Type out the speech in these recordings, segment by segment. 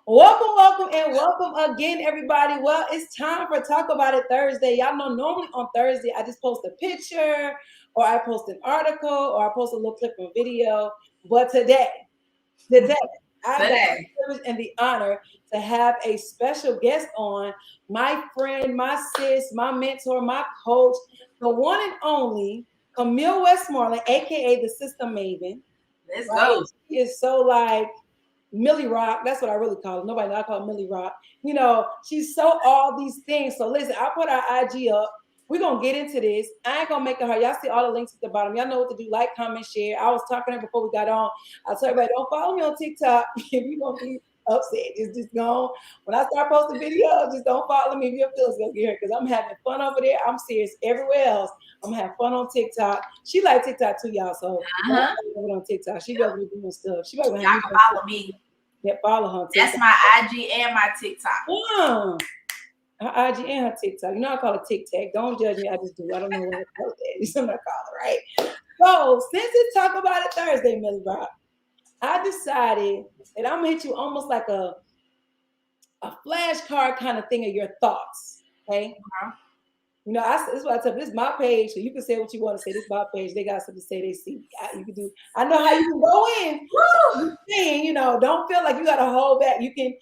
And welcome again, everybody. Well, it's time for Talk About It Thursday. Y'all know normally on Thursday, I just post a picture or I post an article or I post a little clip from video. But today, I got the Today. privilege and the honor to have a special guest on, my friend, my sis, my mentor, my coach, the one and only Camille Westmorland, aka the System Maven. Let's Right? go. She is so like Millie Rock. That's what I really call her. Nobody knows I call her Millie Rock. She's so all these things. So listen, I put our IG up. We're gonna get into this. I ain't gonna make it hard. Y'all see all the links at the bottom. Y'all know what to do. Like, comment, share. I was talking to her before we got on. I told everybody, don't follow me on TikTok if you're gonna be upset. Just go. When I start posting videos, just don't follow me if your feelings gonna get hurt. Because I'm having fun over there. I'm serious everywhere else. I'm gonna have fun on TikTok. She like TikTok too, y'all. So Uh-huh. on TikTok. She better be doing stuff. She better Y'all have me can follow me. follow her on That's TikTok. my IG and my TikTok. Her IG and her TikTok. You know I call it TikTok. Don't judge me. I just do. I don't know what I call it. You know what I call it, right? So since it's Talk About It Thursday, Millie Rock, I decided that I'm gonna hit you almost like a flashcard kind of thing of your thoughts. Okay. Uh-huh. This is what I tell you. This is my page, so you can say what you want to say. This is my page. They got something to say. They see. You can do. I know how you can go in. Woo! Saying, don't feel like you got to hold back. You can,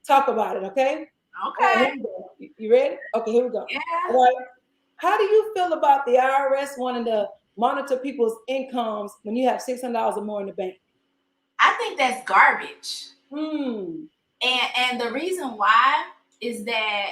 talk about it. Okay. All right, Okay. here we go. You ready? Okay, here we go. Yeah. All right. How do you feel about the IRS wanting to monitor people's incomes when you have $600 or more in the bank? I think that's garbage. Hmm. And the reason why is that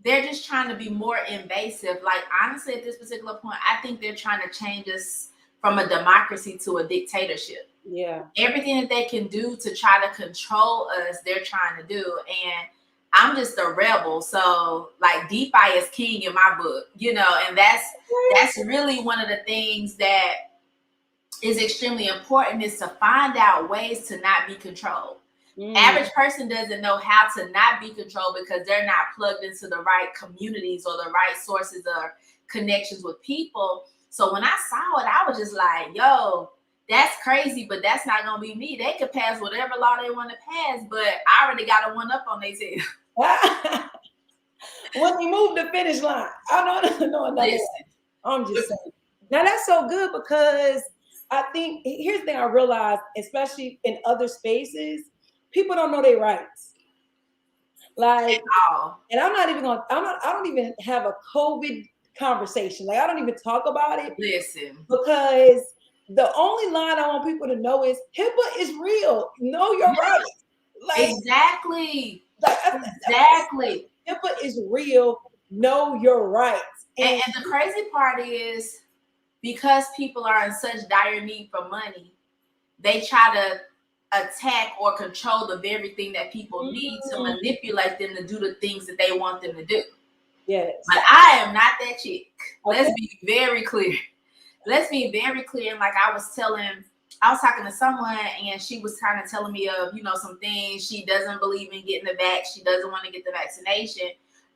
they're just trying to be more invasive. Like honestly, at this particular point, I think they're trying to change us from a democracy to a dictatorship. Yeah. Everything that they can do to try to control us, they're trying to do. And I'm just a rebel. So like DeFi is king in my book, and that's really one of the things that is extremely important is to find out ways to not be controlled. Average person doesn't know how to not be controlled because they're not plugged into the right communities or the right sources or connections with people. So when I saw it, I was just like, yo, that's crazy, but that's not gonna be me. They could pass whatever law they want to pass, but I already got a one up on their tail. When we move the finish line, I don't know another Listen, one. I'm just saying. Now that's so good because I think here's the thing I realized, especially in other spaces, people don't know their rights. Like, oh, and I don't even have a COVID conversation. Like I don't even talk about it listen. because the only line I want people to know is HIPAA is real. Know your Yeah, rights. Like, exactly. exactly. HIPAA is real. Know your rights. And the crazy part is because people are in such dire need for money, they try to attack or control the very thing that people need to manipulate them to do the things that they want them to do. Yes. But I am not that chick. Okay. Let's be very clear. Let's be very clear. And like I was talking to someone and she was kind of telling me of, some things. She doesn't believe in getting the vax. She doesn't want to get the vaccination.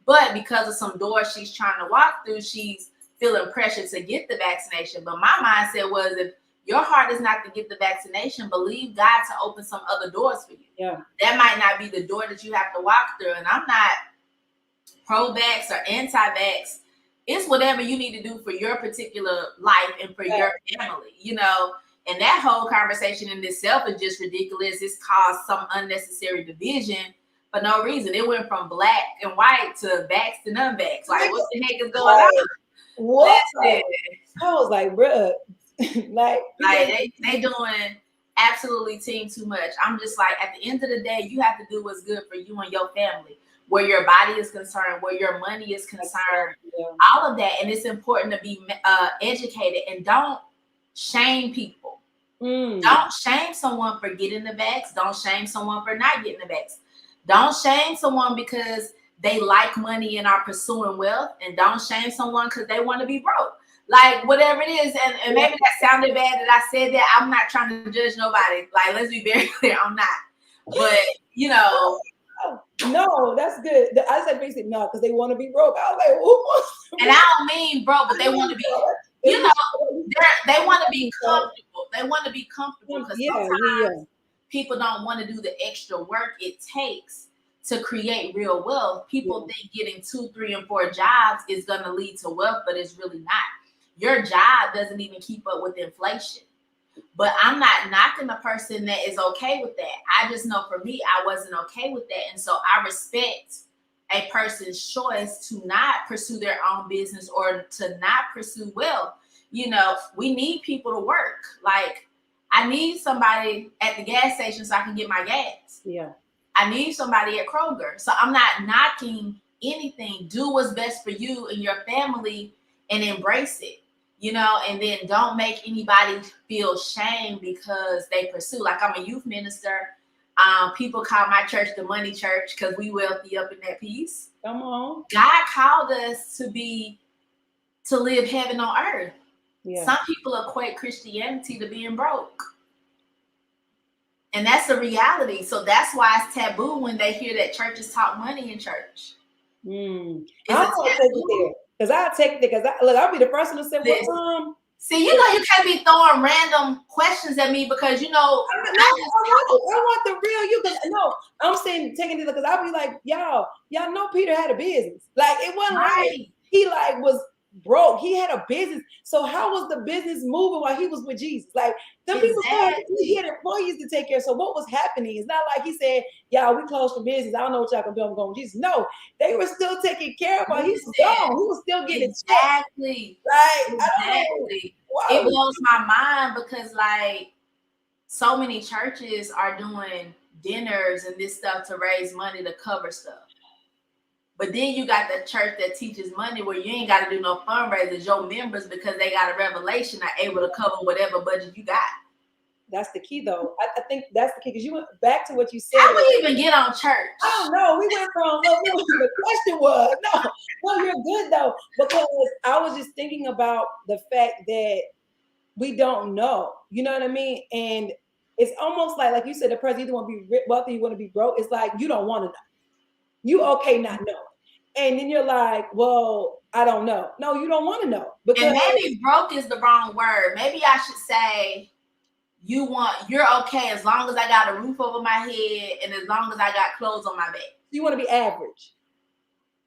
But because of some doors she's trying to walk through, she's feeling pressure to get the vaccination. But my mindset was, if your heart is not to get the vaccination, believe God to open some other doors for you. Yeah. That might not be the door that you have to walk through. And I'm not pro-vax or anti-vax. It's whatever you need to do for your particular life and for your family, And that whole conversation in itself is just ridiculous. It's caused some unnecessary division for no reason. It went from black and white to vax to non-vax. Like, what the heck is going on? What? I was like, bruh. like they doing absolutely team too much. I'm just like, at the end of the day, you have to do what's good for you and your family, where your body is concerned, where your money is concerned, all of that. And it's important to be educated and don't shame people. Don't shame someone for getting the vax. Don't shame someone for not getting the vax. Don't shame someone because they like money and are pursuing wealth, and don't shame someone because they want to be broke. Like, whatever it is, and maybe that sounded bad that I said that. I'm not trying to judge nobody. Like, let's be very clear, I'm not. But, no, that's good. I said basically no, because they want to be broke. I was like, who wants to be and I don't mean broke, but they want to be, they want to be comfortable. They want to be comfortable because sometimes people don't want to do the extra work it takes to create real wealth. People think getting 2, 3, and 4 jobs is going to lead to wealth, but it's really not. Your job doesn't even keep up with inflation. But I'm not knocking the person that is okay with that. I just know for me, I wasn't okay with that. And so I respect a person's choice to not pursue their own business or to not pursue wealth. You know, we need people to work. Like, I need somebody at the gas station so I can get my gas. Yeah. I need somebody at Kroger. So I'm not knocking anything. Do what's best for you and your family and embrace it. You know, and then don't make anybody feel shame because they pursue. Like, I'm a youth minister. People call my church the money church because we wealthy up in that piece. Come on. God called us to live heaven on earth. Yeah. Some people equate Christianity to being broke. And that's the reality. So that's why it's taboo when they hear that churches talk money in church. Because I'll take it because I'll be the first one to say, well, see, you know, you can't be throwing random questions at me because, you know, I want the real you. Because no, I'm saying taking it because I'll be like, y'all know Peter had a business. Like, it wasn't right. He like was broke. He had a business. So how was the business moving while he was with Jesus? Like, the people he had employees to take care of. So what was happening? It's not like he said, y'all, we closed for business. I don't know what y'all can do. I'm going with Jesus. No, they were still taking care of while he was gone. He was still getting exactly. Like, exactly. It blows my mind because, like, so many churches are doing dinners and this stuff to raise money to cover stuff. But then you got the church that teaches money where you ain't got to do no fundraisers. Your members, because they got a revelation, are able to cover whatever budget you got. That's the key, though. I think that's the key because you went back to what you said. How we even get on church? I don't know. We went from the question was no, you're good though, because I was just thinking about the fact that we don't know. You know what I mean? And it's almost like you said, the person either want to be wealthy, you want to be broke. It's like you don't want to know. You okay not knowing. And then you're like, well, I don't know. No, you don't want to know. Because and maybe broke is the wrong word. Maybe I should say you're okay as long as I got a roof over my head and as long as I got clothes on my back. You want to be average.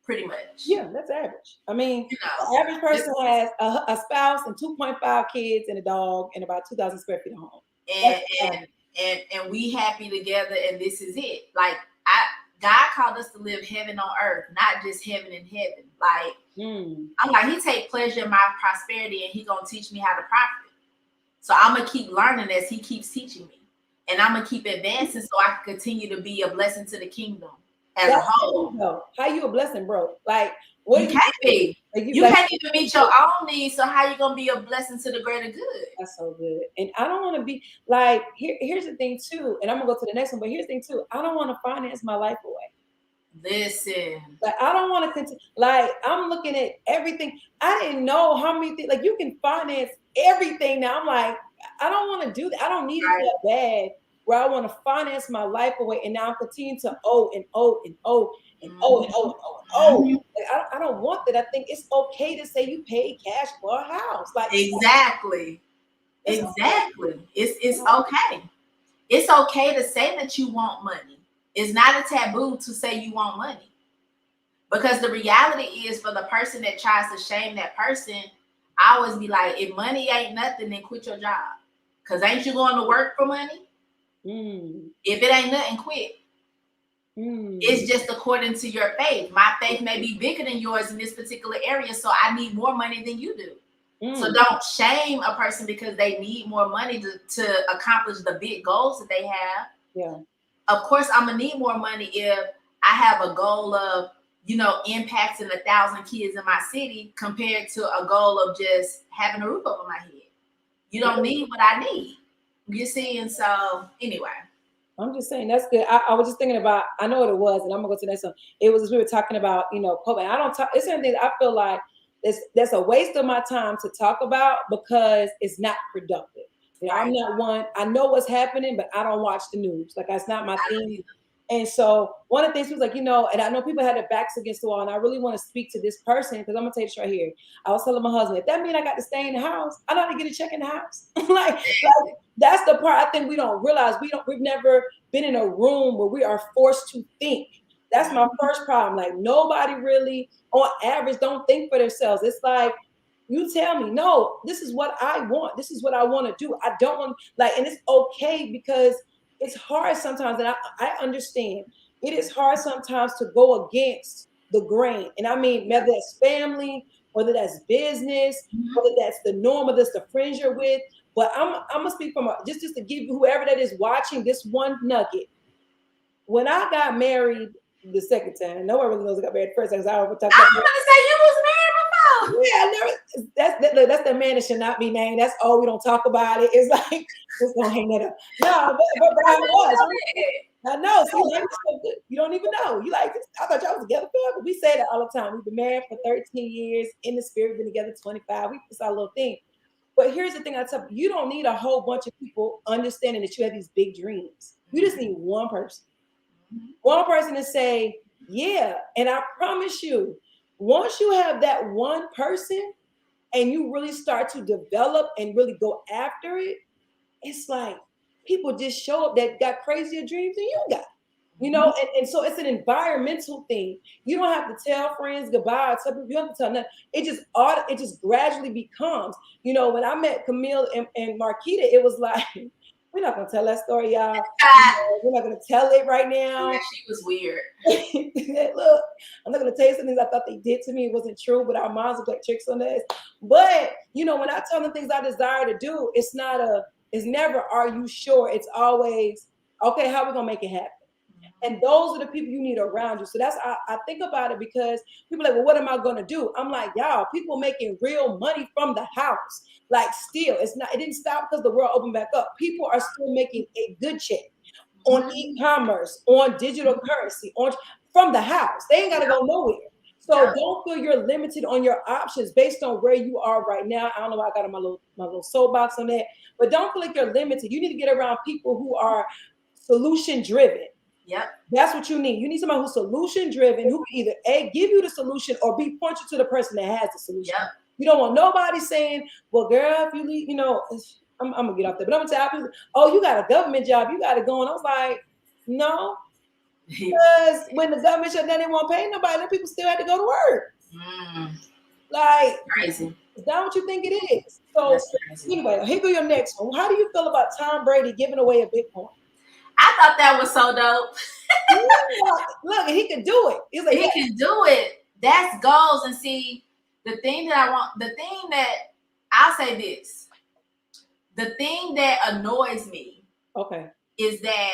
Pretty much. Yeah, that's average. I mean, the average person has a spouse and 2.5 kids and a dog and about 2,000 square feet of home. And we happy together and this is it. Like, God called us to live heaven on earth, not just heaven in heaven. Like, I'm like, he take pleasure in my prosperity and he gonna teach me how to profit. So I'm gonna keep learning as he keeps teaching me. And I'm gonna keep advancing so I can continue to be a blessing to the kingdom as a whole. How you a blessing, bro? Like, what you can't be. You can't even meet your own needs, so how you gonna be a blessing to the greater good? That's so good. And I don't want to be like, here's the thing too, and I'm gonna go to the next one, but here's the thing too, I don't want to finance my life away. Listen, like, I don't want to continue. Like, I'm looking at everything. I didn't know how many things, like, you can finance everything now. I'm like, I don't want to do that. I don't need it that bad where I want to finance my life away and now I'm continuing to owe and owe and owe and owe and owe and owe and owe. Like, I don't want that. I think it's okay to say you paid cash for a house. Like, exactly. It's okay. It's okay to say that you want money. It's not a taboo to say you want money. Because the reality is, for the person that tries to shame that person, I always be like, if money ain't nothing, then quit your job. Because ain't you going to work for money? If it ain't nothing, quit. It's just according to your faith. My faith may be bigger than yours in this particular area, so I need more money than you do. So don't shame a person because they need more money to accomplish the big goals that they have. Yeah. Of course, I'm gonna need more money if I have a goal of, impacting 1,000 kids in my city compared to a goal of just having a roof over my head. You don't need what I need. You see? And so anyway. I'm just saying that's good. I was just thinking about, I know what it was, and I'm gonna go to the next one. It was, we were talking about, COVID. I don't talk, it's something I feel like that's a waste of my time to talk about because it's not productive. I'm not one, I know what's happening, but I don't watch the news. Like, that's not my thing. And so one of the things he was like, and I know people had their backs against the wall, and I really want to speak to this person because I'm gonna tell you this right here. I was telling my husband, if that means I got to stay in the house, I know how to get a check in the house. like that's the part I think we don't realize. We've never been in a room where we are forced to think. That's my first problem. Like nobody really, on average, don't think for themselves. It's like you tell me, no, this is what I want. This is what I want to do. I don't want and it's okay because it's hard sometimes, and I understand it is hard sometimes to go against the grain. And I mean, whether that's family, whether that's business, whether that's the norm, whether that's the friends you're with. But I'm gonna speak from just to give whoever that is watching this one nugget. When I got married the second time, no one really knows I got married the first time. I was gonna say you was married before. Yeah, I never. That's the man that should not be named. That's all we don't talk about it. It's like just gonna hang that up. No, but I was. I know. See, you don't even know. You like, I thought y'all was together forever. We say that all the time. We've been married for 13 years. In the spirit, we've been together 25. It's our little thing. But here's the thing I tell you: you don't need a whole bunch of people understanding that you have these big dreams. You just need one person. One person to say, yeah. And I promise you, once you have that one person and you really start to develop and really go after it, it's like people just show up that got crazier dreams than you got. And so it's an environmental thing. You don't have to tell friends goodbye. You don't have to tell nothing. It just gradually becomes. When I met Camille and Marquita, it was like, we're not gonna tell that story, y'all. We're not gonna tell it right now. Yeah, she was weird. Look, I'm not gonna tell you some things I thought they did to me. It wasn't true, but our moms will play tricks on us. But when I tell them things I desire to do, it's never, are you sure? It's always, okay, how are we gonna make it happen? And those are the people you need around you. So that's I think about it because people are like, well, what am I gonna do? I'm like, y'all, people making real money from the house. Like still, it didn't stop because the world opened back up. People are still making a good check on e-commerce, on digital currency, from the house. They ain't gotta go nowhere. So don't feel you're limited on your options based on where you are right now. I don't know why I got on my little soapbox on that, but don't feel like you're limited. You need to get around people who are solution driven. Yep. That's what you need. You need somebody who's solution driven, who can either A, give you the solution or B, point you to the person that has the solution. Yep. You don't want nobody saying, well, girl, if you leave, I'm gonna get off there, but I'm gonna tell people, oh, you got a government job, you got it going. I was like, no, because when the government shut down, they won't pay nobody, then people still had to go to work. Like, crazy. Is that what you think it is? So anyway, here go your next one. How do you feel about Tom Brady giving away a Bitcoin? I thought that was so dope. Look, he could do it. He's like, he can do it. That's goals. And see, the thing that I'll say this, the thing that annoys me, is that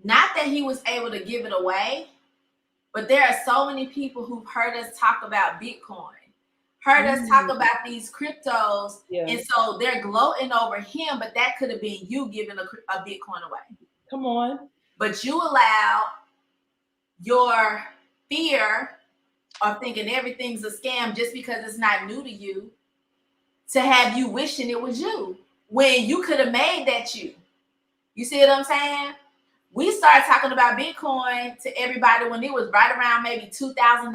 not that he was able to give it away, but there are so many people who've heard us talk about Bitcoin, heard us talk about these cryptos, and so they're gloating over him, but that could have been you giving a Bitcoin away. Come on. But you allow your fear of thinking everything's a scam just because it's not new to you to have you wishing it was you when you could have made that you. You see what I'm saying? We started talking about Bitcoin to everybody when it was right around maybe $2,000.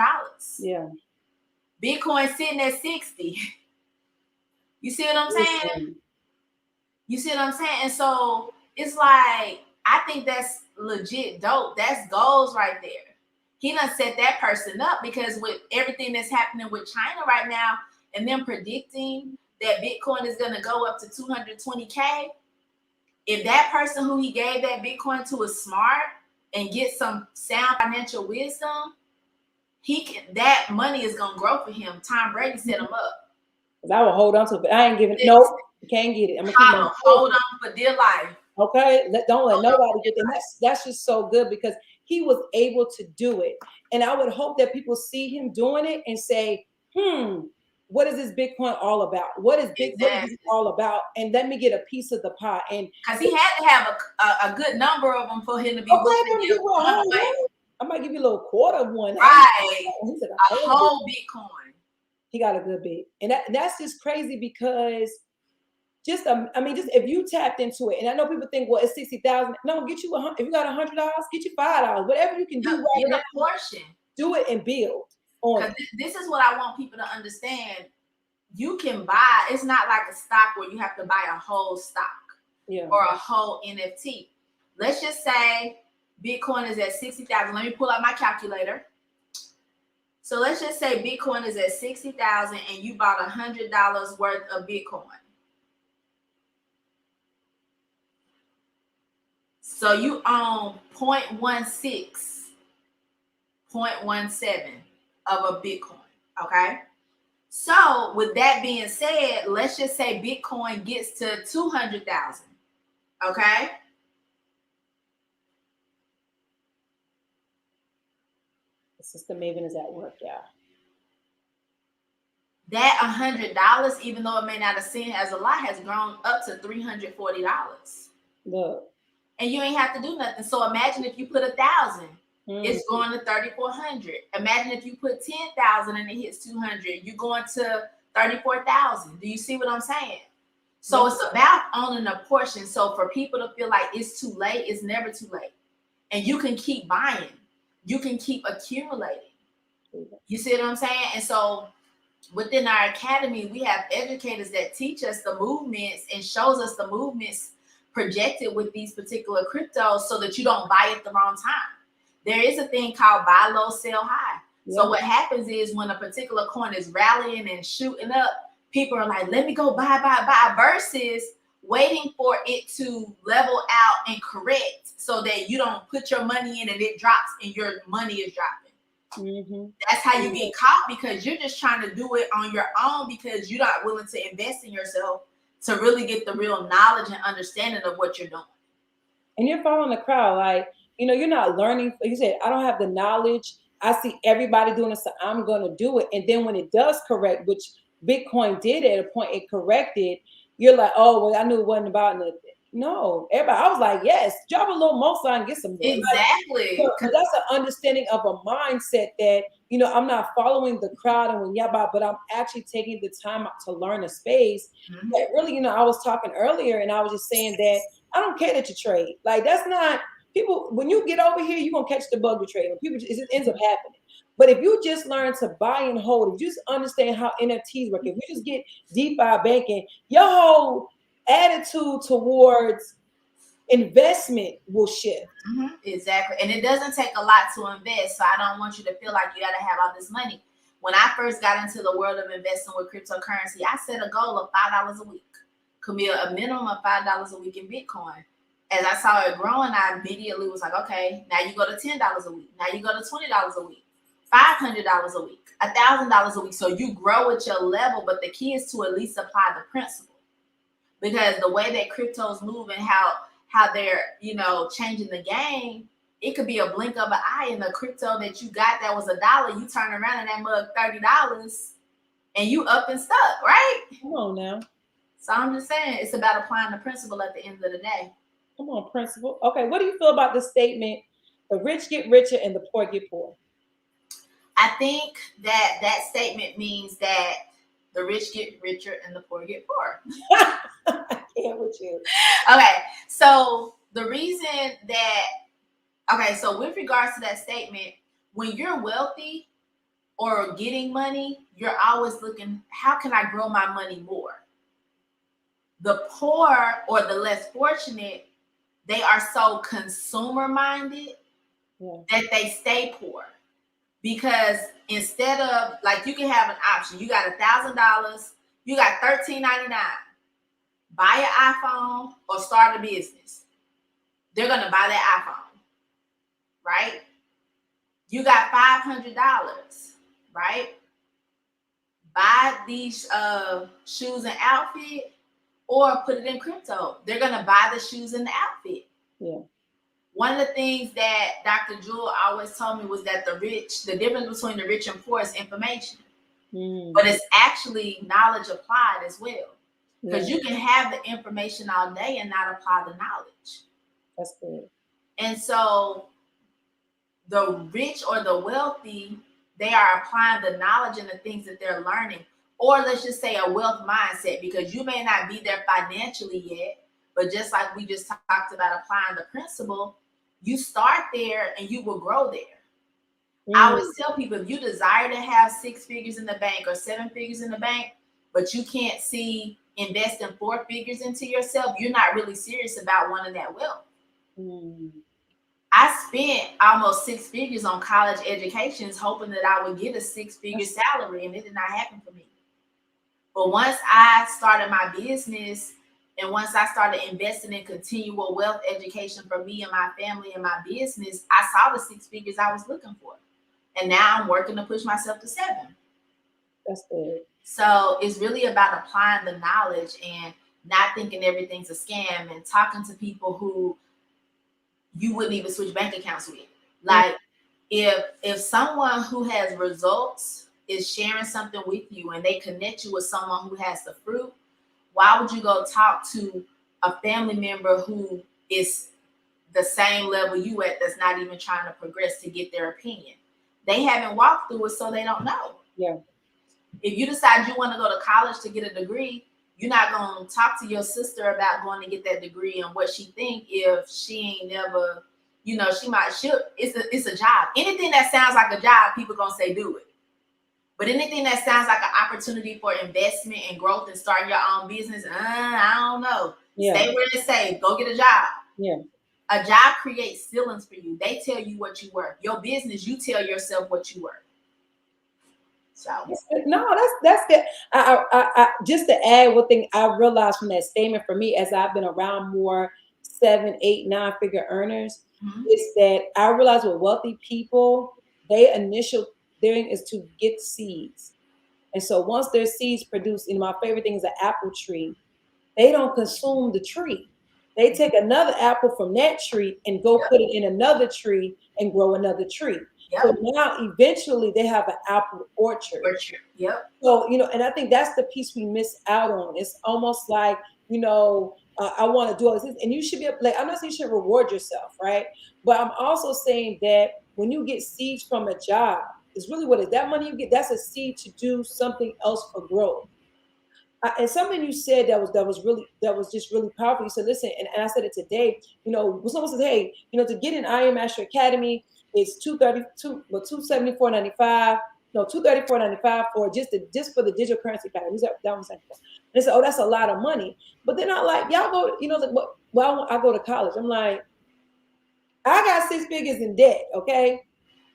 Yeah. Bitcoin sitting at 60. You see what I'm saying? You see what I'm saying? And so it's like, I think that's legit dope. That's goals right there. He done set that person up because with everything that's happening with China right now and them predicting that Bitcoin is going to go up to 220K, if that person who he gave that Bitcoin to is smart and get some sound financial wisdom, that money is going to grow for him. Tom Brady set him up. I will hold on to it, but I ain't giving it. Nope, you can't get it. I'm gonna hold on for dear life. Okay, don't let nobody get that. That's just so good because he was able to do it. And I would hope that people see him doing it and say, what is this Bitcoin all about? What is Bitcoin all about? And let me get a piece of the pie. And because he had to have a good number of them for him to be I might give you a little quarter of one. Right. A whole Bitcoin. He got a good bit. And that's just crazy because just just if you tapped into it, and I know people think, well, it's 60,000. No, get you $100. If you got $100, get you $5. Whatever you can do right Get now, a portion. do it and build on it. This is what I want people to understand. You can buy. It's not like a stock where you have to buy a whole stock or a whole NFT. Let's just say Bitcoin is at 60,000. Let me pull out my calculator. So let's just say Bitcoin is at 60,000 and you bought $100 worth of Bitcoin. So you own 0.16, 0.17 of a Bitcoin. Okay. So with that being said, let's just say Bitcoin gets to 200,000. Okay. The system Maven is at work, yeah. That $100, even though it may not have seemed as a lot, has grown up to $340. Look. And you ain't have to do nothing. So imagine if you put 1,000, it's going to 3,400. Imagine if you put 10,000 and it hits 200, you're going to 34,000. Do you see what I'm saying? So it's about owning a portion. So for people to feel like it's too late, it's never too late. And you can keep buying. You can keep accumulating. You see what I'm saying? And so within our academy, we have educators that teach us the movements and shows us the movements projected with these particular cryptos so that you don't buy at the wrong time. There is a thing called buy low, sell high. So what happens is when a particular coin is rallying and shooting up, people are like, let me go buy, versus waiting for it to level out and correct so that you don't put your money in and it drops and your money is dropping. That's how you get caught, because you're just trying to do it on your own because you're not willing to invest in yourself to really get the real knowledge and understanding of what you're doing. And you're following the crowd. Like, you're not learning. You said, I don't have the knowledge. I see everybody doing it, so I'm going to do it. And then when it does correct, which Bitcoin did at a point, it corrected, you're like, oh, well, I knew it wasn't about nothing. No, everybody, I was like, yes, drop a little more and get some more. Exactly. Like, that's an understanding of a mindset that, I'm not following the crowd and but I'm actually taking the time out to learn a space that really, I was talking earlier and I was just saying that I don't care that you trade. Like, that's not people. When you get over here, you're going to catch the bug to trade. People, it ends up happening. But if you just learn to buy and hold, if you just understand how NFTs work, if you just get DeFi banking, your whole attitude towards investment will shift. Exactly. And it doesn't take a lot to invest. So I don't want you to feel like you got to have all this money. When I first got into the world of investing with cryptocurrency, I set a goal of $5 a week. Could be a minimum of $5 a week in Bitcoin. As I saw it growing, I immediately was like, okay, now you go to $10 a week. Now you go to $20 a week, $500 a week, $1,000 a week. So you grow at your level, but the key is to at least apply the principle. Because the way that cryptos move and how they're, changing the game, it could be a blink of an eye, and the crypto that you got that was $1, you turn around and that mug $30 and you up and stuck, right? Come on now. So I'm just saying, it's about applying the principle at the end of the day. Come on, principle. Okay, what do you feel about the statement, the rich get richer and the poor get poor? I think that statement means that the rich get richer and the poor get poor. I can't with you. Okay, so the reason that, so with regards to that statement, when you're wealthy or getting money, you're always looking, how can I grow my money more? The poor or the less fortunate, they are so consumer minded that they stay poor. Because instead of, like, you can have an option. You got $1,000, you got $13.99. Buy an iPhone or start a business. They're going to buy that iPhone, right? You got $500, right? Buy these shoes and outfit or put it in crypto. They're going to buy the shoes and the outfit. Yeah. One of the things that Dr. Jewel always told me was that the difference between the rich and poor is information. But it's actually knowledge applied as well. Because you can have the information all day and not apply the knowledge. That's good. And so the rich or the wealthy, they are applying the knowledge and the things that they're learning. or let's just say a wealth mindset, because you may not be there financially yet, but just like we just talked about applying the principle, you start there and you will grow there. I always tell people, if you desire to have 6 figures in the bank or 7 figures in the bank, but you can't see investing 4 figures into yourself, you're not really serious about wanting that wealth. I spent almost 6 figures on college educations, hoping that I would get a 6-figure salary, and it did not happen for me. But once I started my business, and once I started investing in continual wealth education for me and my family and my business, I saw the 6 figures I was looking for. And now I'm working to push myself to 7. That's good. So it's really about applying the knowledge and not thinking everything's a scam, and talking to people who you wouldn't even switch bank accounts with. Like, if someone who has results is sharing something with you and they connect you with someone who has the fruit, why would you go talk to a family member who is the same level you at, that's not even trying to progress to get their opinion? They haven't walked through it, so they don't know. Yeah. If you decide you want to go to college to get a degree, you're not going to talk to your sister about going to get that degree and what she think if she ain't never, it's a job. Anything that sounds like a job, people going to say do it. But anything that sounds like an opportunity for investment and growth and starting your own business, I don't know. Yeah. Stay where it's safe. Go get a job. Yeah. A job creates ceilings for you. They tell you what you worth. Your business, you tell yourself what you worth. So no, that's good. I just to add one thing I realized from that statement, for me, as I've been around more 7, 8, 9-figure earners, is that I realized with wealthy people, their initial thing is to get seeds. And so once their seeds produce, my favorite thing is an apple tree. They don't consume the tree. They take another apple from that tree and go put it in another tree and grow another tree. Yep. So now eventually they have an apple orchard. Yep. So, and I think that's the piece we miss out on. It's almost like, I want to do all this. And you should be like, I'm not saying you should reward yourself, right? But I'm also saying that when you get seeds from a job, it's really what is that money you get, that's a seed to do something else for growth. And something you said that was just really powerful. You said, listen, and I said it today, someone says, hey, to get an I Am Master Academy, it's $234.95. No, $234.95 for just for the digital currency package. That was like, they said, oh, that's a lot of money. But they're not like, y'all go, I go to college. I'm like, I got 6 figures in debt, okay?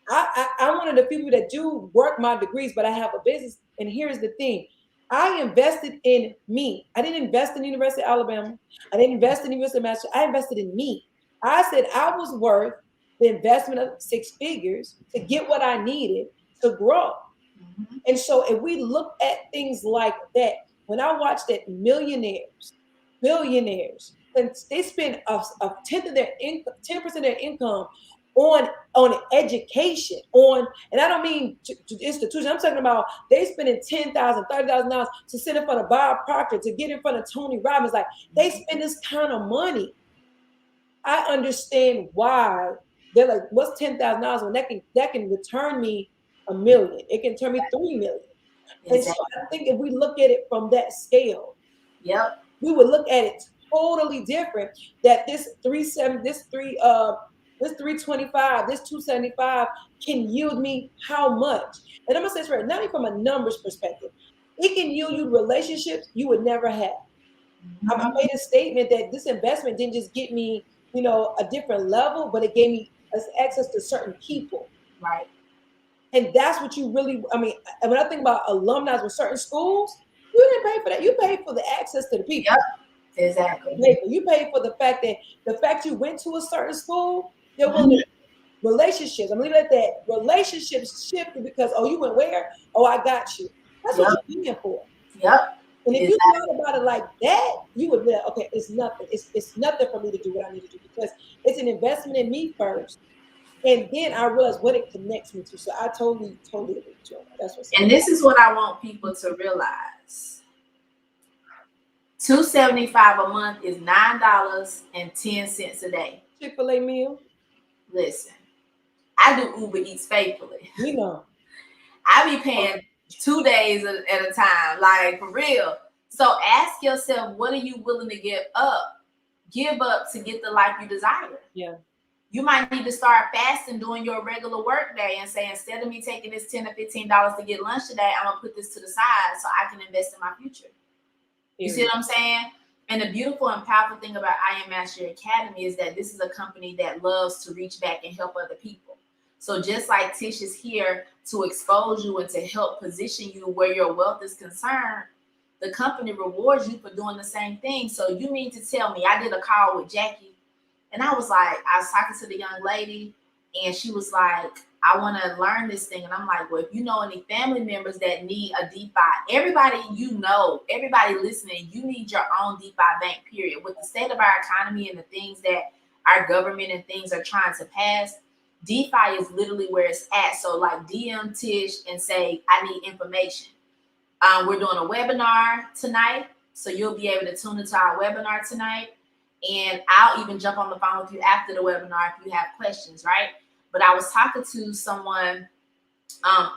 I'm one of the people that do work my degrees, but I have a business. And here's the thing. I invested in me. I didn't invest in the University of Alabama. I didn't invest in the University of Massachusetts. I invested in me. I said I was worth the investment of 6 figures to get what I needed to grow. And so if we look at things like that, when I watch that millionaires, billionaires, they spend a tenth of their income, 10% of their income on education, and I don't mean to institution. I'm talking about they spending $10,000, $30,000 to sit in front of Bob Proctor, to get in front of Tony Robbins. Like, they spend this kind of money. I understand why they're like, what's $10,000 when that can return me $1 million? It can turn me $3 million. And so I think if we look at it from that scale, we would look at it totally different. That this 325, this 275 can yield me how much? And I'm gonna say this right, not even from a numbers perspective. It can yield you relationships you would never have. I made a statement that this investment didn't just get me, a different level, but it gave me access to certain people. Right. And that's what you really, when I think about alumni with certain schools, you didn't pay for that. You paid for the access to the people. Yep, exactly. You paid for the fact you went to a certain school, there were relationships. I'm leaving it at that. Relationships shifted because, oh, you went where? Oh, I got you. That's what you're paying for. Yep. And if you thought about it like that, you would be like, okay, it's nothing. It's nothing for me to do what I need to do, because it's an investment in me first. And then I realized what it connects me to. So I totally agree with you. That's what's. And this is what I want people to realize. $275 a month is $9.10 a day. Chick-fil-A meal. Listen, I do Uber Eats faithfully. We know. I be paying 2 days at a time, like for real. So ask yourself, what are you willing to give up to get the life you desire? Yeah. You might need to start fasting doing your regular work day and say, instead of me taking this $10 or $15 to get lunch today, I'm gonna put this to the side so I can invest in my future. You see what I'm saying? And the beautiful and powerful thing about I Am Mastery Academy is that this is a company that loves to reach back and help other people. So just like Tish is here to expose you and to help position you where your wealth is concerned, the company rewards you for doing the same thing. So you mean to tell me, I did a call with Jackie, and I was talking to the young lady, and she was like, I want to learn this thing. And I'm like, well, if you know any family members that need a DeFi, everybody listening, you need your own DeFi bank, period. With the state of our economy and the things that our government and things are trying to pass, DeFi is literally where it's at. So like DM Tish and say, I need information. We're doing a webinar tonight, so you'll be able to tune into our webinar tonight. And I'll even jump on the phone with you after the webinar if you have questions, right? But I was talking to someone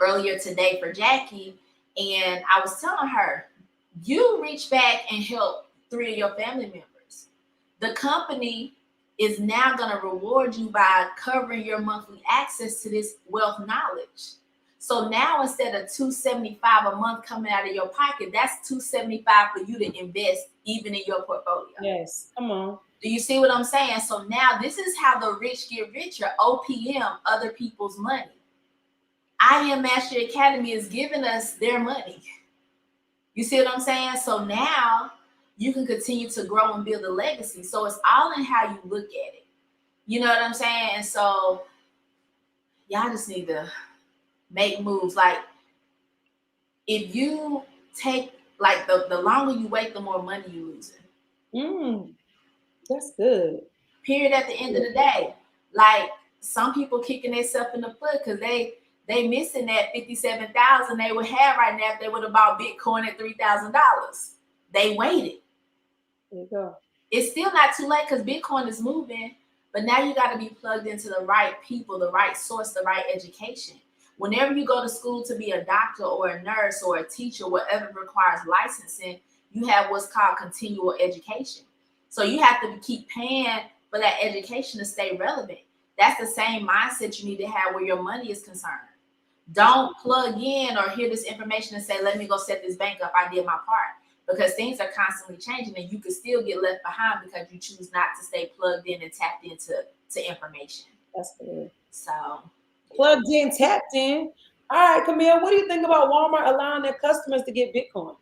earlier today for Jackie, and I was telling her, you reach back and help 3 of your family members. The company is now going to reward you by covering your monthly access to this wealth knowledge. So now instead of $275 a month coming out of your pocket, that's $275 for you to invest even in your portfolio. Yes, come on. Do you see what I'm saying? So now this is how the rich get richer. OPM, other people's money. I Am Mastery Academy is giving us their money. You see what I'm saying? So now you can continue to grow and build a legacy. So it's all in how you look at it. You know what I'm saying? And so y'all just need to make moves. Like if you take, like the longer you wait, the more money you losing. That's good. Period. At the end of the day, like some people kicking themselves in the foot because they missing that 57,000 they would have right now if they would have bought Bitcoin at $3,000. They waited. There you go. It's still not too late because Bitcoin is moving, but now you got to be plugged into the right people, the right source, the right education. Whenever you go to school to be a doctor or a nurse or a teacher, whatever requires licensing, you have what's called continual education. So you have to keep paying for that education to stay relevant. That's the same mindset you need to have where your money is concerned. Don't plug in or hear this information and say, let me go set this bank up. I did my part. Because things are constantly changing and you could still get left behind because you choose not to stay plugged in and tapped into information. That's good. So plugged in, tapped in. All right, Camille, what do you think about Walmart allowing their customers to get Bitcoin?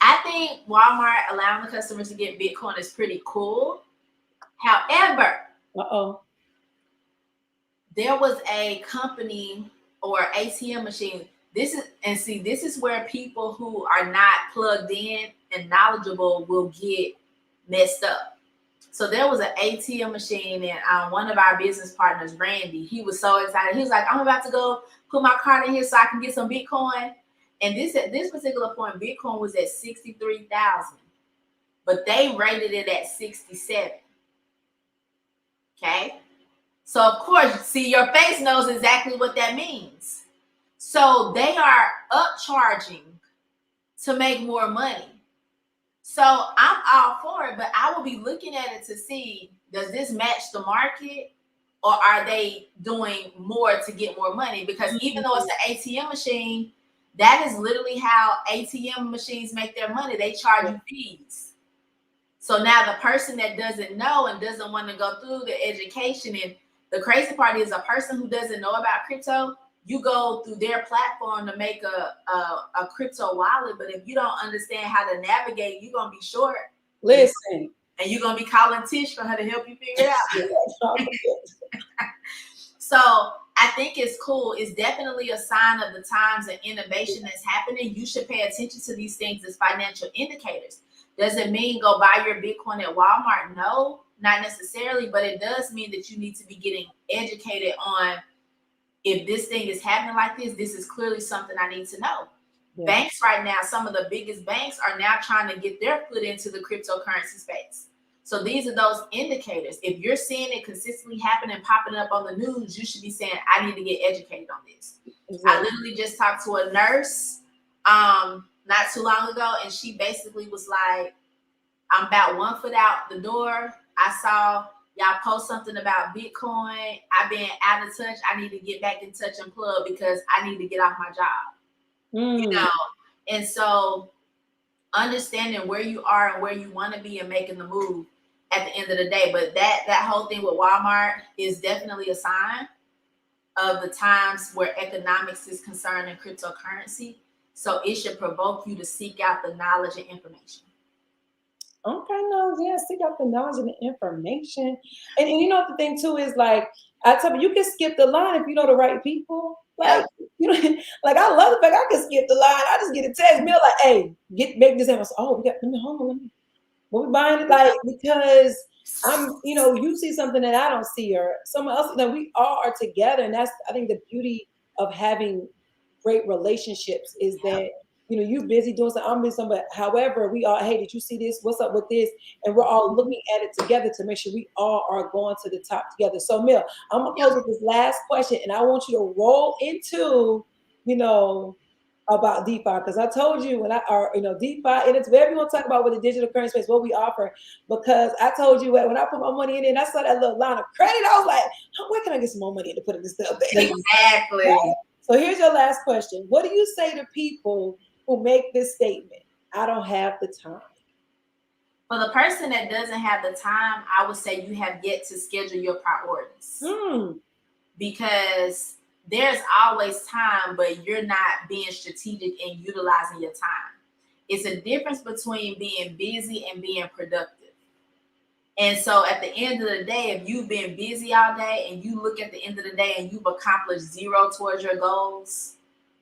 I think Walmart allowing the customers to get Bitcoin is pretty cool. However, there was a company or ATM machine. This is where people who are not plugged in and knowledgeable will get messed up. So there was an ATM machine, and one of our business partners, Randy, he was so excited. He was like, I'm about to go put my card in here so I can get some Bitcoin. And at this particular point, Bitcoin was at 63,000, but they rated it at 67. Okay. So of course, see, your face knows exactly what that means. So they are upcharging to make more money. So I'm all for it, but I will be looking at it to see, does this match the market or are they doing more to get more money? Because even though it's an ATM machine, that is literally how ATM machines make their money. They charge you fees. So now the person that doesn't know and doesn't want to go through the education, and the crazy part is a person who doesn't know about crypto, you go through their platform to make a crypto wallet, but if you don't understand how to navigate, you're going to be short. Listen. And you're going to be calling Tish for her to help you figure it out. So I think it's cool. It's definitely a sign of the times and innovation that's happening. You should pay attention to these things as financial indicators. Does it mean go buy your Bitcoin at Walmart? No, not necessarily, but it does mean that you need to be getting educated on, if this thing is happening like this is clearly something I need to know. Yeah. Banks right now, some of the biggest banks are now trying to get their foot into the cryptocurrency space. So these are those indicators. If you're seeing it consistently happen and popping up on the news, you should be saying, I need to get educated on this. Exactly. I literally just talked to a nurse not too long ago, and she basically was like, I'm about 1 foot out the door. I saw y'all post something about Bitcoin. I've been out of touch. I need to get back in touch and plug because I need to get off my job. You know, and so understanding where you are and where you want to be and making the move at the end of the day. But that whole thing with Walmart is definitely a sign of the times where economics is concerned in cryptocurrency. So it should provoke you to seek out the knowledge and information. Okay, no, yeah, seek out the knowledge and the information. And you know, the thing too is like, I tell you, you can skip the line if you know the right people. Like, you know, like I love the fact I can skip the line. I just get a text mail like, hey, make this happen. Oh, we got, let me, hold on, let me, what we buying it? Like, because I'm, you know, you see something that I don't see, or someone else, that we all are together. And that's, I think, the beauty of having great relationships is that, you know, you busy doing something, I'm busy something, but however, we all, hey, did you see this? What's up with this? And we're all looking at it together to make sure we all are going to the top together. So, Mel, I'm gonna close with this last question, and I want you to roll into, you know, about DeFi, because I told you when DeFi, and it's whatever you want to talk about with the digital currency space, what we offer. Because I told you when I put my money in it, and I saw that little line of credit, I was like, where can I get some more money to put in this stuff? Exactly. Right? So here's your last question. What do you say to people who make this statement? I don't have the time. For the person that doesn't have the time, I would say you have yet to schedule your priorities. Because there's always time, but you're not being strategic and utilizing your time. It's a difference between being busy and being productive. And so at the end of the day, if you've been busy all day and you look at the end of the day and you've accomplished zero towards your goals,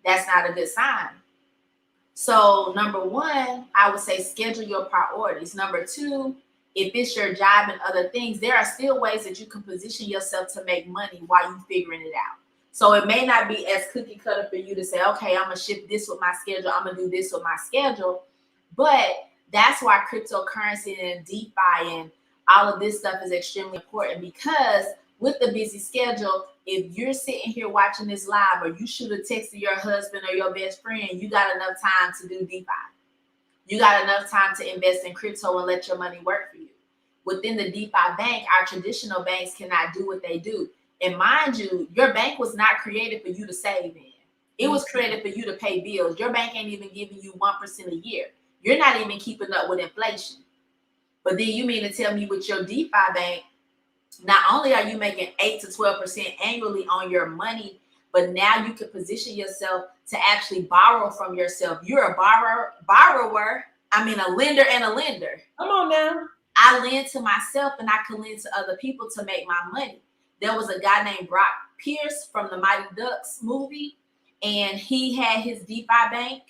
that's not a good sign. So number one, I would say schedule your priorities. Number two, if it's your job and other things, there are still ways that you can position yourself to make money while you're figuring it out. So it may not be as cookie cutter for you to say, okay, I'm going to shift this with my schedule. I'm going to do this with my schedule. But that's why cryptocurrency and DeFi and all of this stuff is extremely important, because with the busy schedule, if you're sitting here watching this live, or you should have texted your husband or your best friend, you got enough time to do DeFi. You got enough time to invest in crypto and let your money work for you. Within the DeFi bank, our traditional banks cannot do what they do. And mind you, your bank was not created for you to save in. It was created for you to pay bills. Your bank ain't even giving you 1% a year. You're not even keeping up with inflation. But then you mean to tell me with your DeFi bank, not only are you making 8 to 12% annually on your money, but now you can position yourself to actually borrow from yourself. You're a borrower. I mean, a lender and a lender. Come on now. I lend to myself and I can lend to other people to make my money. There was a guy named Brock Pierce from the Mighty Ducks movie, and he had his DeFi bank.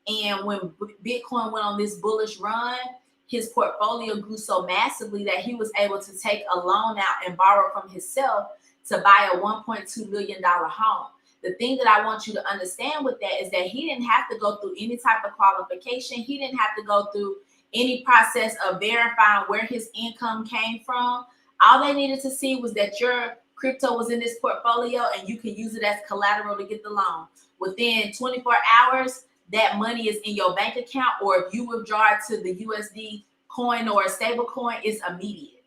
And when Bitcoin went on this bullish run, his portfolio grew so massively that he was able to take a loan out and borrow from himself to buy a $1.2 million home. The thing that I want you to understand with that is that he didn't have to go through any type of qualification. He didn't have to go through any process of verifying where his income came from. All they needed to see was that your crypto was in this portfolio and you can use it as collateral to get the loan. Within 24 hours, that money is in your bank account, or if you withdraw it to the USD coin or a stable coin, it's immediate.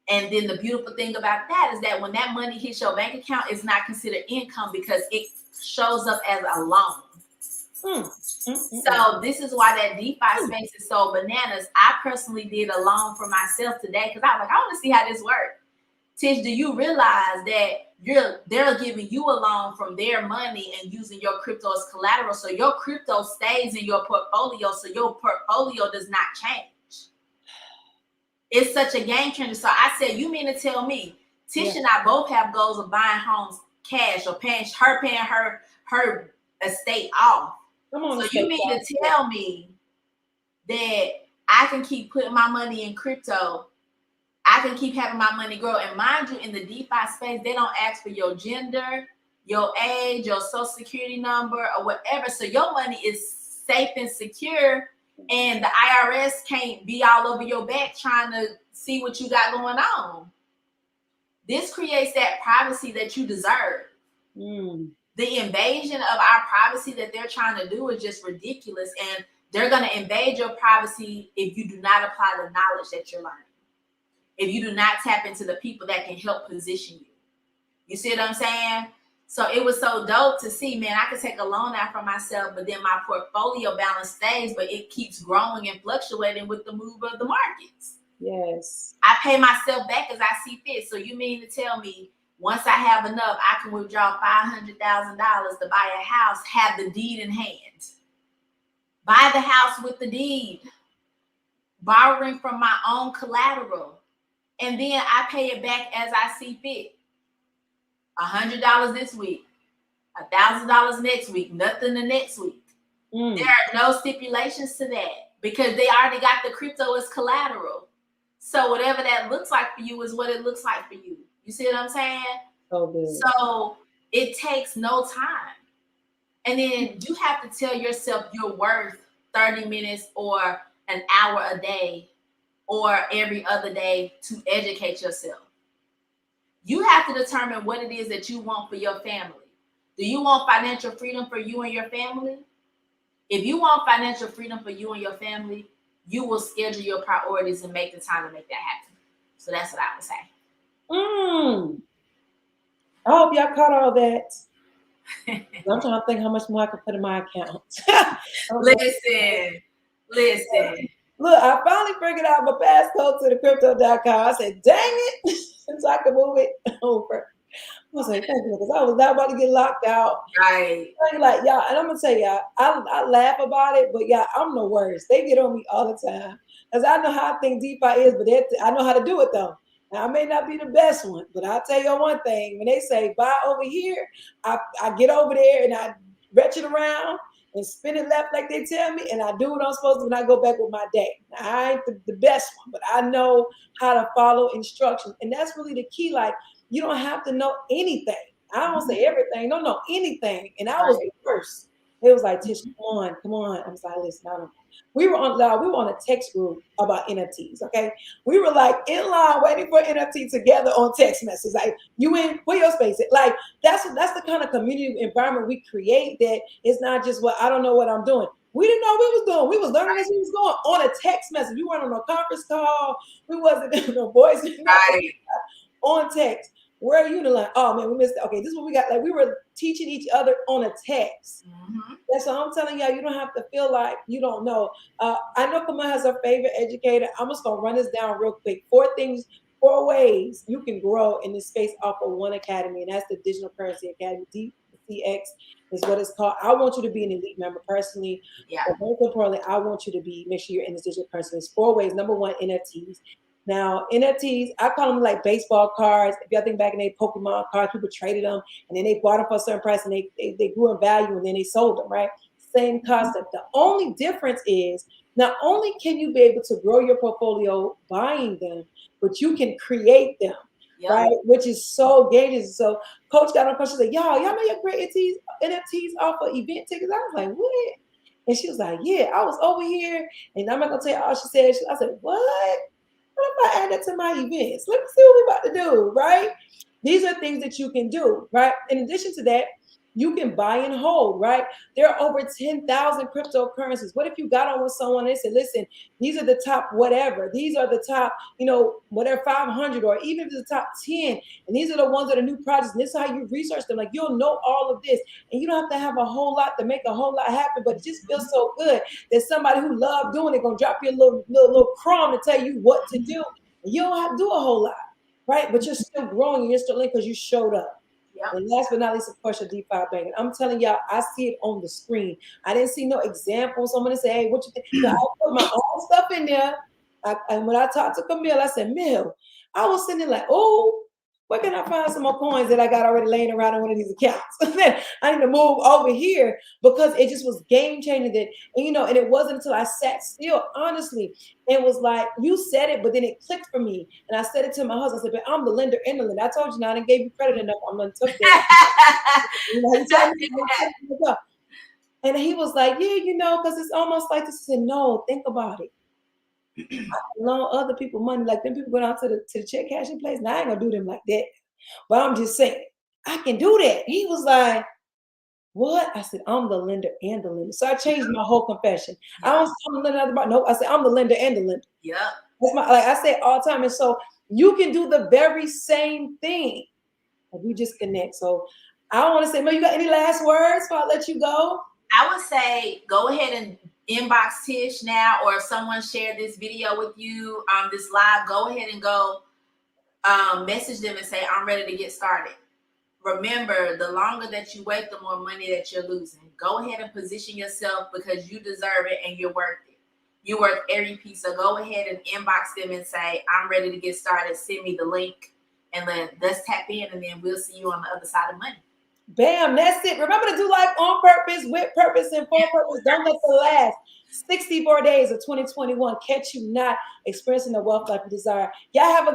And then the beautiful thing about that is that when that money hits your bank account, it's not considered income because it shows up as a loan. So this is why that DeFi space is so bananas. I personally did a loan for myself today because I was like, I want to see how this works. Tish, do you realize that they're giving you a loan from their money and using your crypto as collateral, so your crypto stays in your portfolio, so your portfolio does not change? It's such a game changer. So I said, you mean to tell me Tish and I both have goals of buying homes cash or paying her estate off? So you mean to tell me that I can keep putting my money in crypto, I can keep having my money grow? And mind you, in the DeFi space, they don't ask for your gender, your age, your social security number, or whatever. So your money is safe and secure, and the IRS can't be all over your back trying to see what you got going on. This creates that privacy that you deserve. The invasion of our privacy that they're trying to do is just ridiculous. And they're going to invade your privacy if you do not apply the knowledge that you're learning. If you do not tap into the people that can help position you. You see what I'm saying? So it was so dope to see, man, I could take a loan out for myself, but then my portfolio balance stays, but it keeps growing and fluctuating with the move of the markets. Yes. I pay myself back as I see fit. So you mean to tell me once I have enough, I can withdraw $500,000 to buy a house, have the deed in hand, buy the house with the deed, borrowing from my own collateral, and then I pay it back as I see fit. $100 this week, $1,000 next week, nothing the next week. There are no stipulations to that because they already got the crypto as collateral. So whatever that looks like for you is what it looks like for you. You see what I'm saying? So good. So it takes no time. And then you have to tell yourself you're worth 30 minutes or an hour a day or every other day to educate yourself. You have to determine what it is that you want for your family. Do you want financial freedom for you and your family? If you want financial freedom for you and your family, you will schedule your priorities and make the time to make that happen. So that's what I would say. I hope y'all caught all that. I'm trying to think how much more I can put in my account. Listen. Look, I finally figured out my passcode to the crypto.com. I said, dang it, so I can move it over. I was like, thank you, because I was not about to get locked out. Right. Like, y'all, and I'm going to tell y'all, I laugh about it, but yeah, I'm the worst. They get on me all the time. Because I know how I think DeFi is, but I know how to do it, though. Now, I may not be the best one, but I'll tell you one thing. When they say, buy over here, I get over there and I retch it around and spin it left like they tell me, and I do what I'm supposed to when I go back with my day. Now, I ain't the best one, but I know how to follow instructions. And that's really the key. Like, you don't have to know anything. I don't say everything. Don't know anything. And I was the first. It was like, Tish, come on. I was like, listen, I don't. We were on a text group about NFTs. Okay, we were like in line waiting for NFT together on text messages. Like, you in, where your space at? Like, that's the kind of community environment we create. That it's not just what I don't know what I'm doing. We didn't know what we was doing. We was learning as we was going on a text message. We weren't on no conference call. We wasn't no voice. Right. On text. Where are you to like, oh man, we missed it. Okay, this is what we got. Like, we were teaching each other on a text. That's what I'm telling y'all. You don't have to feel like you don't know. I know Kamala has her favorite educator. I'm just gonna run this down real quick. 4 ways you can grow in this space off of one academy, and that's the Digital Currency Academy. DCX is what it's called. I want you to be an elite member personally. Yeah. But most importantly, I want you to make sure you're in this digital currency. There's 4 ways. Number 1, NFTs. Now, NFTs, I call them like baseball cards. If y'all think back in the Pokemon cards, people traded them and then they bought them for a certain price and they grew in value and then they sold them, right? Same concept. The only difference is not only can you be able to grow your portfolio buying them, but you can create them, right? Which is so dangerous. So Coach got on question, like, y'all know your great NFTs off of event tickets? I was like, what? And she was like, yeah, I was over here and I'm not going to tell you all she said. I said, what? What if I add that to my events? Let me see what we're about to do, right? These are things that you can do, right? In addition to that, you can buy and hold, right? There are over 10,000 cryptocurrencies. What if you got on with someone and said, listen, these are the top whatever. These are the top, whatever 500, or even if it's the top 10. And these are the ones that are new projects. And this is how you research them. Like, you'll know all of this. And you don't have to have a whole lot to make a whole lot happen, but it just feels so good that somebody who loves doing it going to drop you a little crumb to tell you what to do. And you don't have to do a whole lot, right? But you're still growing and you're still in because you showed up. Yep. And last but not least, of course, your DeFi banking. I'm telling y'all, I see it on the screen. I didn't see no examples. So I'm going to say, hey, what you think? So I put my own stuff in there. And when I talked to Camille, I said, Mill, I was sitting there like, oh, where can I find some more coins that I got already laying around in one of these accounts? I need to move over here because it just was game changing. And it wasn't until I sat still, honestly, and was like, you said it, but then it clicked for me. And I said it to my husband. I said, but I'm the lender and the lender. I told you now, I didn't gave you credit enough. I'm going to take that. And he was like, yeah, because it's almost like this. I said, no, think about it. I loan other people money, like them people go down to the check cashing place. Now I ain't gonna do them like that. But I'm just saying, I can do that. He was like, What? I said, I'm the lender and the lender. So I changed my whole confession. I don't say I'm the lender about no. I said, I'm the lender and the lender. Yep. That's my, like I say all the time. And so you can do the very same thing if you just connect. So I want to say, Mel, you got any last words before I let you go? I would say go ahead and inbox Tish now, or if someone shared this video with you, this live, go ahead and go message them and say, I'm ready to get started. Remember, the longer that you wait, the more money that you're losing. Go ahead and position yourself because you deserve it and you're worth it. You're worth every piece. So go ahead and inbox them and say, I'm ready to get started. Send me the link and let's tap in, and then we'll see you on the other side of money. Bam, that's it. Remember to do life on purpose, with purpose, and for purpose. Don't let the last 64 days of 2021 catch you not experiencing the wealth life you desire. Y'all have a